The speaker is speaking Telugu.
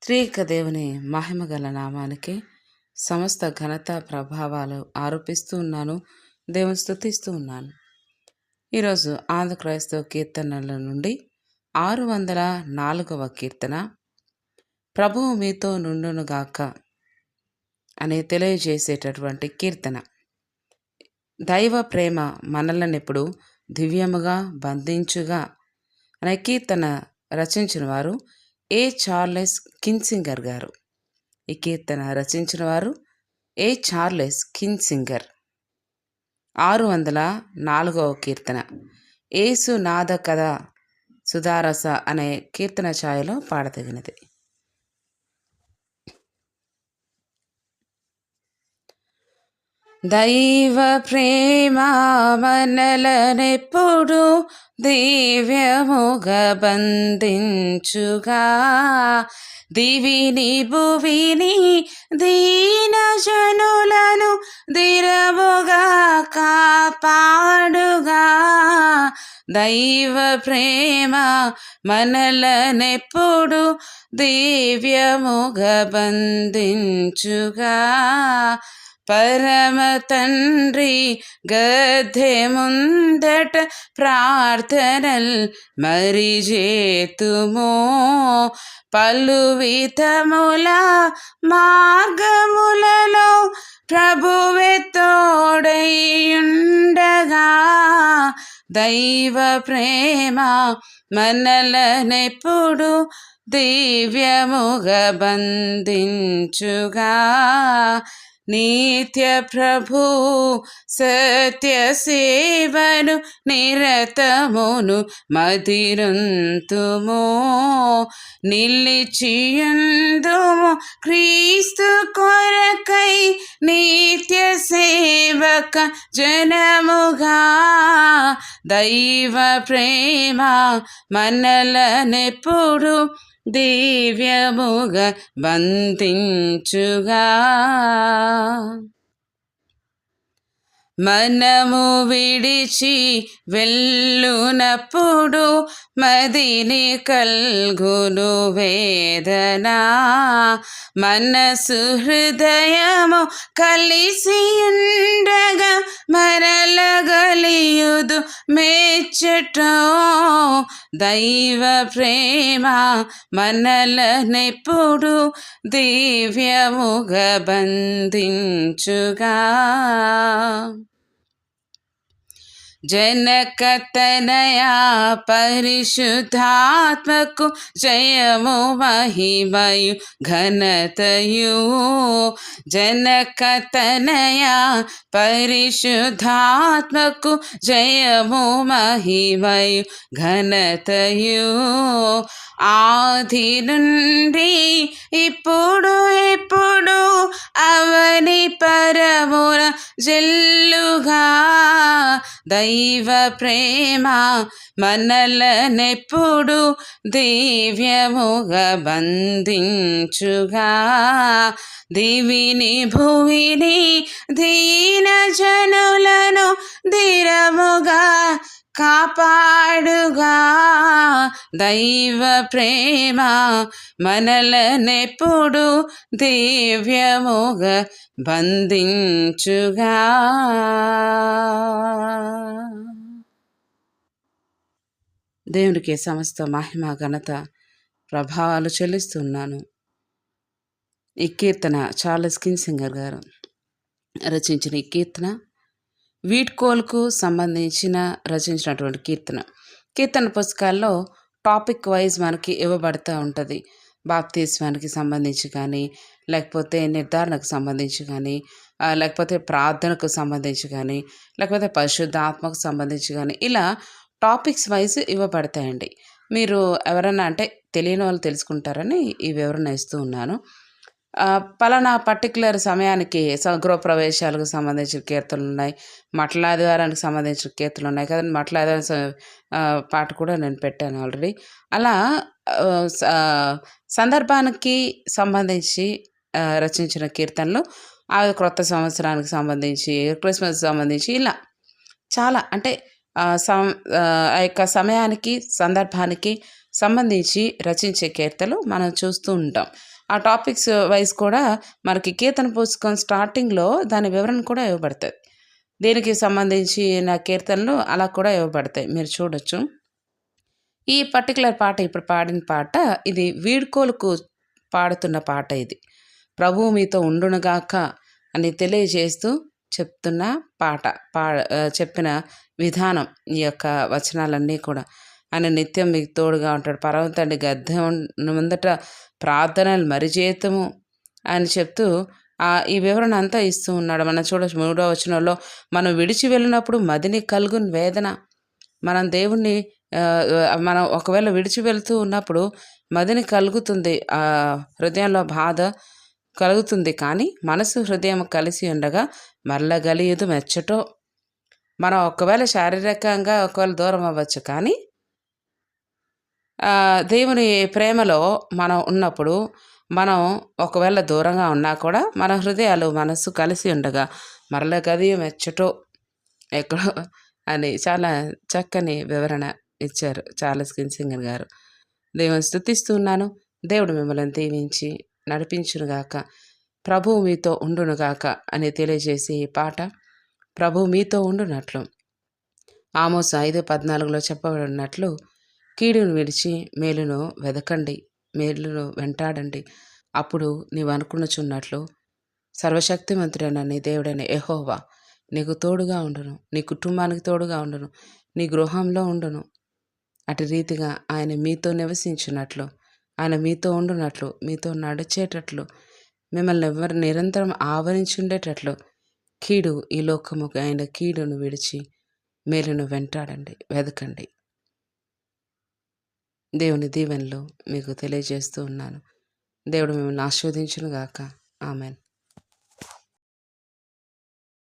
త్రియేక దేవుని మహిమగల నామానికి సమస్త ఘనత ప్రభావాలు ఆరోపిస్తూ ఉన్నాను. దేవుని స్తుతిస్తూ ఉన్నాను. ఈరోజు ఆంధ్ర క్రైస్తవ కీర్తనల నుండి 604వ కీర్తన, ప్రభువు మీతో నుండునుగాక అని తెలియజేసేటటువంటి కీర్తన. దైవ ప్రేమ మనలనెప్పుడు దివ్యముగా బంధించుగా అనే కీర్తన రచించిన వారు చార్లెస్ కిన్సింగర్ గారు. ఈ కీర్తన రచించిన వారు చార్లెస్ కిన్సింగర్. 604వ కీర్తన ఏసు నాద కథ సుధారస అనే కీర్తన ఛాయలో పాడదగినది. దైవ ప్రేమ మనలనెప్పుడు దివ్యముగా బంధించుగా, దివిని భువిని దీన జనులను దిరముగా కాపాడుగా. దైవ ప్రేమ మనలనెప్పుడు దివ్యముగా బంధించుగా, పరమ తండ్రి గద్దె ముందట ప్రార్థనల్ మరి చేతుమో, పలు విధముల మార్గములలో ప్రభువే తోడైయుండగా. దైవ ప్రేమ మనలనెప్పుడు దివ్యముగా బంధించుగా, నిత్య ప్రభు సత్య సేవను నిరతమును మదిరంతుము, నిలిచియుందుము క్రీస్తు కొరకై నిత్య సేవక జనముగా. దైవ ప్రేమ మనలనెప్పుడు దివ్యముగా బంధించుగా, మనము విడిచి వెళ్ళునప్పుడు మదిని కల్గును వేదన, మనసు హృదయము కలిసి ఉండగా మరలగలియుదు మెచ్చటో. దైవ ప్రేమ మనలనెప్పుడు దివ్యముగా బంధించుగా, జనకతనయా పరిశుద్ధాత్మకు జయము మహిమయు ఘనతయు, జనకతనయా పరిశుద్ధాత్మకు జయము మహిమయు ఘనతయు, ఆది నుండి ఇప్పుడు ఎప్పుడు అవని పరమున జల్లుగా. దైవ ప్రేమ మనలనెప్పుడు దివ్యముగా బంధించుగా, దివిని భువిని దీన జనులను దిరముగా కాపాడుగా. దైవ ప్రేమ మనలనెప్పుడు దివ్యముగా బంధించుగా. దేవునికి సమస్త మహిమ ఘనత ప్రభావాలు చెల్లిస్తున్నాను. ఈ కీర్తన చార్లెస్ కిన్సింగర్ గారు రచించిన ఈ కీర్తన వీడ్కోల్కు సంబంధించిన రచించినటువంటి కీర్తన పుస్తకాల్లో టాపిక్ వైజ్ మనకి ఇవ్వబడుతూ ఉంటుంది. బాప్తిస్మానికి సంబంధించి కానీ, లేకపోతే నిర్ధారణకు సంబంధించి కానీ, లేకపోతే ప్రార్థనకు సంబంధించి కానీ, లేకపోతే పరిశుద్ధాత్మకు సంబంధించి కానీ, ఇలా టాపిక్స్ వైజ్ ఇవ్వబడతాయండి. మీరు ఎవరన్నా అంటే తెలియని వాళ్ళు తెలుసుకుంటారని ఈ వివరణ ఇస్తూ ఉన్నాను. పలానా పర్టికులర్ సమయానికి గృహప్రవేశాలకు సంబంధించిన కీర్తనలు ఉన్నాయి, మట్లాదివారానికి సంబంధించిన కీర్తనలు ఉన్నాయి కదండి. మట్లాదివారం పాట కూడా నేను పెట్టాను ఆల్రెడీ. అలా సందర్భానికి సంబంధించి రచించిన కీర్తనలు, ఆ క్రొత్త సంవత్సరానికి సంబంధించి, క్రిస్మస్ సంబంధించి, ఇలా చాలా అంటే ఆ యొక్క సమయానికి, సందర్భానికి సంబంధించి రచించే కీర్తనలు మనం చూస్తూ ఉంటాం. ఆ టాపిక్స్ వైస్ కూడా మనకి కీర్తన పుస్తకం స్టార్టింగ్‌లో దాని వివరణ కూడా ఇవ్వబడతది. దీనికి సంబంధించిన కీర్తనలు అలా కూడా ఇవ్వబడతాయి. మీరు చూడొచ్చు. ఈ పర్టిక్యులర్ పాట ఇప్పుడు పాడిన పాట ఇది వీడ్కోలుకు పాడుతున్న పాట ఇది. ప్రభువు మీతో ఉండునుగాక అని తెలియజేస్తూ చెప్తున్న పాట. చెప్పిన విధానం ఈ యొక్క వచనాలన్నీ కూడా. ఆయన నిత్యం మీకు తోడుగా ఉంటాడు. పరమ తండ్రి గద్దెం ముందట ప్రార్థనలు మరిచేతము అని చెప్తూ ఈ వివరణ అంతా ఇస్తూ ఉన్నాడు. మనం చూడొచ్చు 3వ వచనంలో, మనం విడిచి వెళ్ళినప్పుడు మదిని కలుగుని వేదన. మనం దేవుణ్ణి మనం ఒకవేళ విడిచి వెళ్తూ ఉన్నప్పుడు మదిని కలుగుతుంది, హృదయంలో బాధ కలుగుతుంది. కానీ మనసు హృదయం కలిసి ఉండగా మరల గలియదు మెచ్చటో. మనం ఒకవేళ శారీరకంగా ఒకవేళ దూరం అవ్వచ్చు, కానీ దేవుని ప్రేమలో మనం ఉన్నప్పుడు మనం ఒకవేళ దూరంగా ఉన్నా కూడా మన హృదయాలు మనస్సు కలిసి ఉండగా మరల గదియం మెచ్చటో ఎక్కడో అని చాలా చక్కని వివరణ ఇచ్చారు చార్లెస్ కిన్సింగర్ గారు. దేవుని స్తుతిస్తున్నాను. దేవుడు మిమ్మల్ని దీవించి నడిపించునుగాక. ప్రభువు మీతో ఉండునుగాక అని తెలియజేసి ఈ పాట ప్రభువు మీతో ఉండునట్లు ఆమోస్ 5:14లో చెప్పబడినట్లు, కీడును విడిచి మేలును వెదకండి, మేలును వెంటాడండి, అప్పుడు నీవు అనుకునుచున్నట్లు సర్వశక్తిమంతుడైన నీ దేవుడైన యెహోవా నీకు తోడుగా ఉండును, నీ కుటుంబానికి తోడుగా ఉండును, నీ గృహంలో ఉండును. అటు రీతిగా ఆయన మీతో నివసించినట్లు, ఆయన మీతో ఉండునట్లు, మీతో నడిచేటట్లు, మిమ్మల్ని ఎవరు నిరంతరం ఆవరించుండేటట్లు కీడు, ఈ లోకముకు ఆయన కీడును విడిచి మేలును వెంటాడండి, వెదకండి. దేవుని దీవెనలు మీకు తెలియజేస్తూ ఉన్నాను. దేవుడు మిమ్మల్ని ఆశీర్వదించునుగాక. ఆమెన్.